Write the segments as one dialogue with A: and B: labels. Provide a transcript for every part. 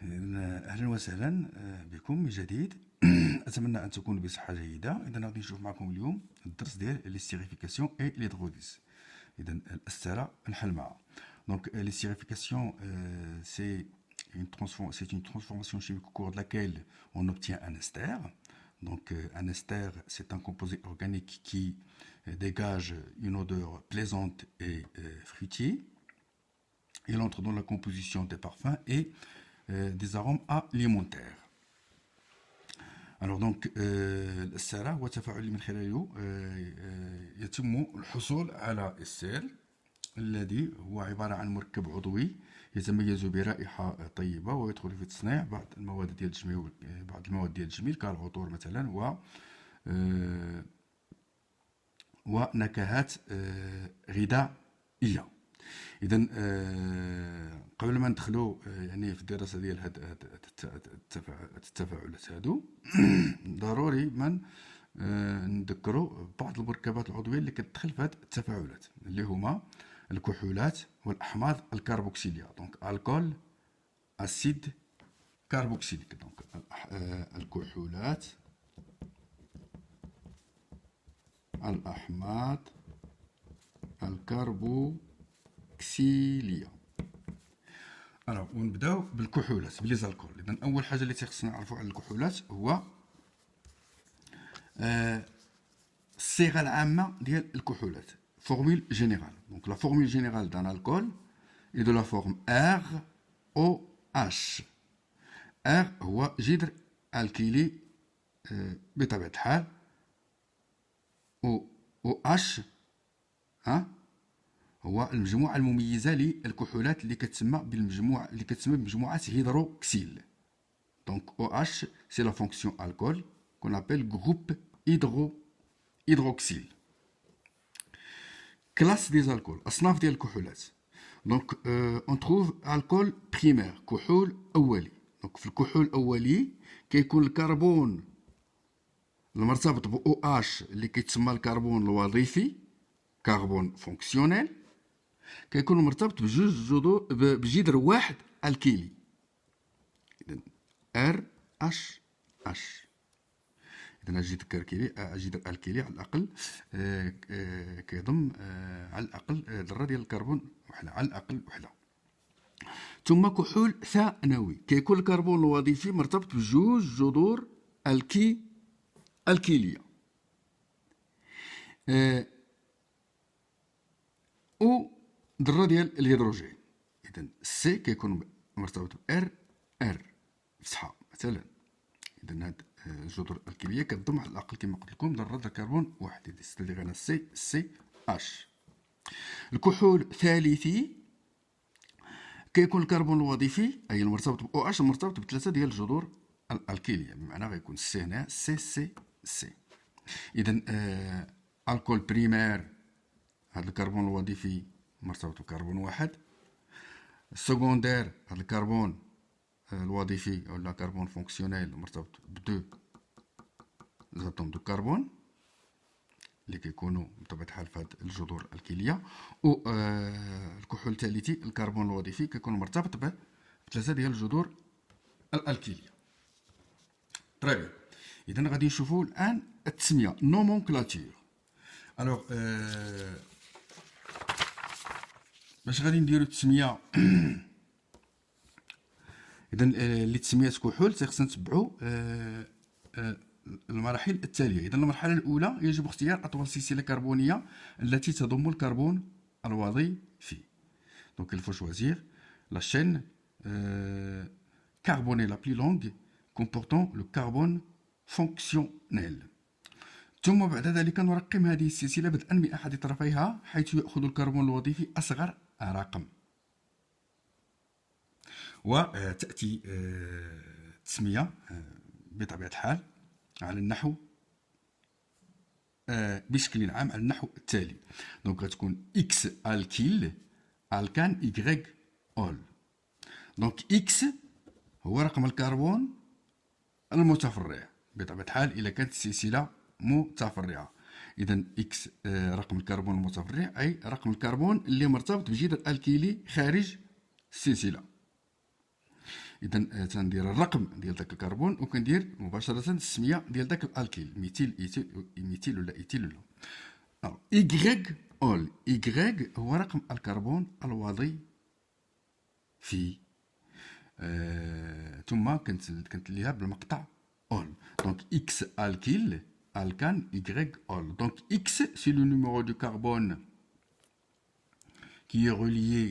A: أهلا وسهلا بكم من جديد. أتمنى أن تكونوا بصحة جيدة. إذا غادي نشوف معكم اليوم الدرس ديال ليستيغيفيكاسيون إي ليدغوديس. إذا الأسترة نحل معها. Donc l'estérification, c'est une transformation chimique au cours de laquelle on obtient un ester. Donc un ester, c'est un composé organique qui dégage une odeur plaisante et fruitière. Il entre dans la composition des parfums et des arômes alimentaires. Alors donc السارة هو التفاعل اللي من خلاله يتم الحصول على السير الذي هو عبارة عن مركب عضوي يتميز برائحة طيبة ويدخل في تصنيع بعض المواد ديال التجميل كالعطور مثلا ونكهات غذائية. إذا قبل ما ندخلوا يعني في الدراسة ديال هاد التفاعلات هادو ضروري من نذكروا بعض المركبات العضوية اللي كتدخل في هاد التفاعلات اللي هما الكحولات والأحماض الكربوكسيلية. دونك الكول أسيد كربوكسيليك. دونك الكحولات الأحماض الكربوكسيلية. أنا ونبداو بالكحولات بلي زالكول. إذا أول حاجة اللي تيخصنا نعرفو على الكحولات هو الصيغة العامة ديال الكحولات. Formule générale. Donc la formule générale d'un alcool est de la forme ROH. R هو جذر الكيلي بطبيعة الحال. OH هو المجموعة المميزة للكحولات اللي كتسمى بمجموعة هيدروكسيل. Donc OH c'est la fonction alcool qu'on appelle groupe hydroxyle. Classe des alcools, أصناف ديال الكحولات. Donc on trouve alcool primaire, كحول أولي. Donc في الكحول الأولي كيكون الكربون المرتبط ب OH اللي كيتسمى الكربون الوظيفي كربون فونكسيونيل كيكون مرتبط بجذر واحد الكيلي. إذن RH. إذن الجذر الكيلي على الأقل كيضم على الأقل ذرة ديال الكربون وحدة على الأقل وحدة. ثم كحول ثانوي كيكون الكربون الوظيفي مرتبط بجوج جذور الكيلية. و ذرة ديال الهيدروجين. إذن سي كيكون مرتبط ب R فتحة مثلا. إذن هاد الجذور الكيلية كتضم على الأقل كما قلت لكم ذرة ديال الكربون واحد. ستادير أنا سي اش. الكحول الثالثي كيكون الكربون الوظيفي أي المرتبط ب OH مرتبط بثلاثة ديال الجذور الكيلية بمعنى غيكون سي هنا سي. إذن الكول بريمير هاد الكربون الوظيفي مرتبط بكربون واحد. السكوندير هاد الكربون الوظيفي ولا كربون فونكسيونيل مرتبط بدو زاتوم دو كربون اللي كيكونوا بطبيعة الحال في هاد الجذور الكيلية. و الكحول الثالثي الكربون الوظيفي كيكون مرتبط بثلاثة ديال الجذور الكيلية. طيب إذا غادي نشوفوا الآن التسمية نومونكلاتور. الوغ باش غادي نديرو التسمية إذا اللي تسميات كحول خصنا نتبعو المراحل التالية. إذا المرحلة الأولى يجب اختيار أطول سلسلة كربونية التي تضم الكربون الوظيفي. Donc il faut choisir la chaîne carbonée la plus longue comportant le carbone fonctionnel. ثم بعد ذلك نرقم هذه السلسلة بدءا من أحد طرفيها حيث يأخذ الكربون الوظيفي أصغر رقم. وتأتي التسمية بطبيعة الحال على النحو بشكل عام على النحو التالي. دونك غتكون إكس الكيل الكان إيكغيك أول. دونك إكس هو رقم الكربون المتفرع بطبيعة الحال إذا كانت السلسلة متفرعة. إذا إكس رقم الكربون المتفرع أي رقم الكربون اللي مرتبط بجذر الكيلي خارج السلسلة. اذا تندير الرقم ديال داك الكربون وكندير مباشره السميه ديال داك الالكيل، ميثيل ولا ايثيل ولا. إيكغيك أول، إيكغيك هو رقم الكربون الوظيفي. ثم كنت ليها بالمقطع أول. دونك إكس ألكيل ألكان إيكغيك أول. دونك إكس سي لو نيميرو دو كربون qui est relié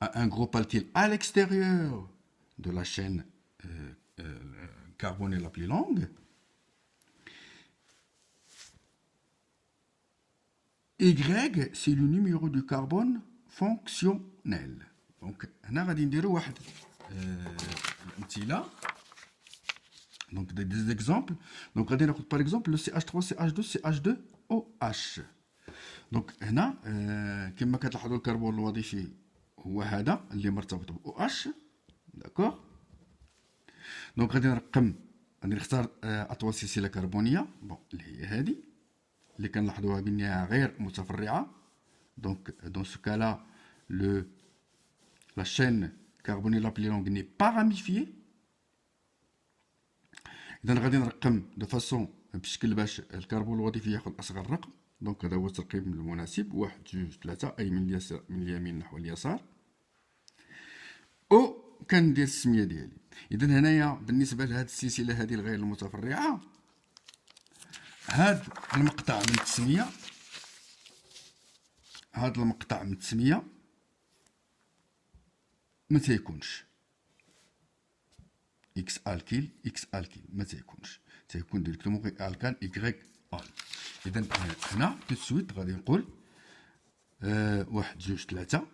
A: à un groupe alkyle à l'extérieur de la chaîne carbonée la plus longue. Y, c'est le numéro du carbone fonctionnel. Donc, on va dire donc des exemples. Donc, on va dire par exemple le CH3, CH2, CH2OH. Donc, هنا كما كتلاحظوا الكربون الوظيفي هو هذا اللي مرتبط ب OH. داكوغ. دونك غادي نختار اطول سلسله كربونيه بون اللي هي هذه اللي كنلاحظوها بانها غير متفرعه. دونك دون سو كالا la chaîne carbonée la plus longue n'est pas ramifiée. اذا غادي نرقم دو فاسون بشكل باش الكربون الوظيفي ياخذ اصغر رقم. دونك هذا هو الترقيم المناسب، 1 2 3 اي من اليمين نحو اليسار. او كندير السميه ديالي. اذا هنايا بالنسبه لهاد السلسله هذه الغير المتفرعه، هاد المقطع من التسميه ما تيكونش اكس الكيل ما تيكونش، تيكون ديريكتومون غير الكان ايكغيك ال. اذا هنا تو سويت غادي نقول 1 2 3.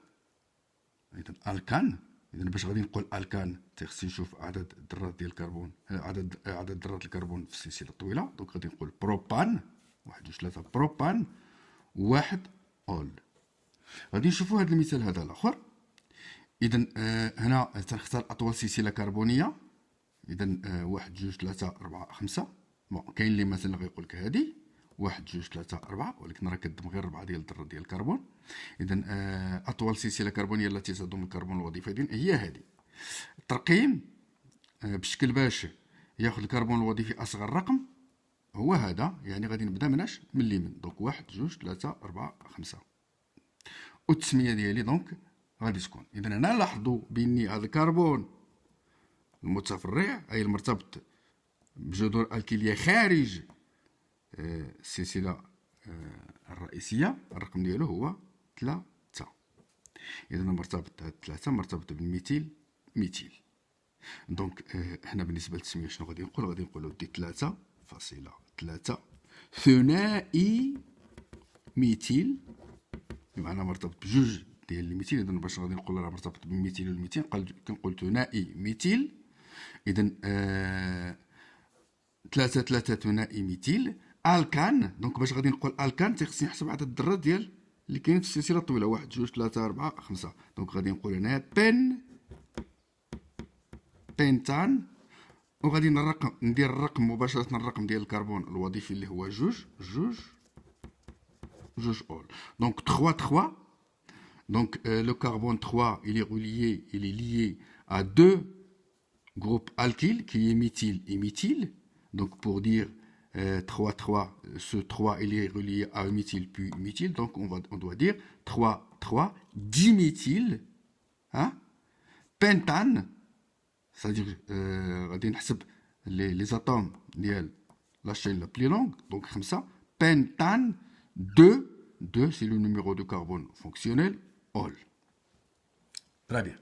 A: اذا الكان، اذا باش غادي نقول الكان خصني نشوف عدد ذرات ديال الكربون، عدد ذرات الكربون في السلسله الطويله. دونك غادي نقول بروبان 1 2 3 بروبان 1 اول. غادي نشوفوا هذا المثال هذا الاخر. اذا هنا تنختار اطول سلسله كربونيه. اذا 1 2 3 4 5. بون كاين اللي مثلا غيقول لك هذه 1 2 3 4، ولكن راه كتضم غير 4 ديال الذرات ديال الكربون. اذا اطول سلسله كربونيه التي تضم الكربون الوظيفي هي هذه. الترقيم بشكل باش ياخذ الكربون الوظيفي اصغر رقم هو هذا، يعني غادي نبدا مناش من اليمين. دونك 1 2 3 4 5 والتسميه ديالي دونك غادي تكون. اذا هنا لاحظوا باني هذا الكربون المتفرع اي المرتبط بجذور الكليه خارج السلسله الرئيسيه، الرقم ديالو هو 3. اذا مرتبط هاد 3 مرتبط بالميثيل دونك هنا بالنسبه للتسميه شنو غادي نقول؟ غادي نقولوا دي 3.3 ثنائي ميثيل، بمعنى مرتبط بجوج ديال الميثيل. اذا باش غادي نقول راه مرتبط بالميثيل والميثين كنقول ثنائي ميثيل. اذا 3 ثنائي ميثيل الكان. دونك باش غادي نقول الكان تيخصني نحسب عدد الذرات ديال اللي كاين في السلسله الطويله 1 2 3 4 5. دونك غادي نقول هنا بنتان، وغادي ندير الرقم مباشره، الرقم ديال الكربون الوظيفي اللي هو جوج اول. دونك 3. Donc le carbone 3 il est lié à deux groupes alkyles qui est méthyle et méthyle. Donc pour dire 3, ce 3 il est relié à un méthyle puis méthyle. Donc on doit dire 3 diméthyle, hein? Pentane, c'est-à-dire غادي نحسب les atomes ديال la chaîne la plus longue. Donc 5 pentane 2 c'est le numéro de carbone fonctionnel. All. Très bien.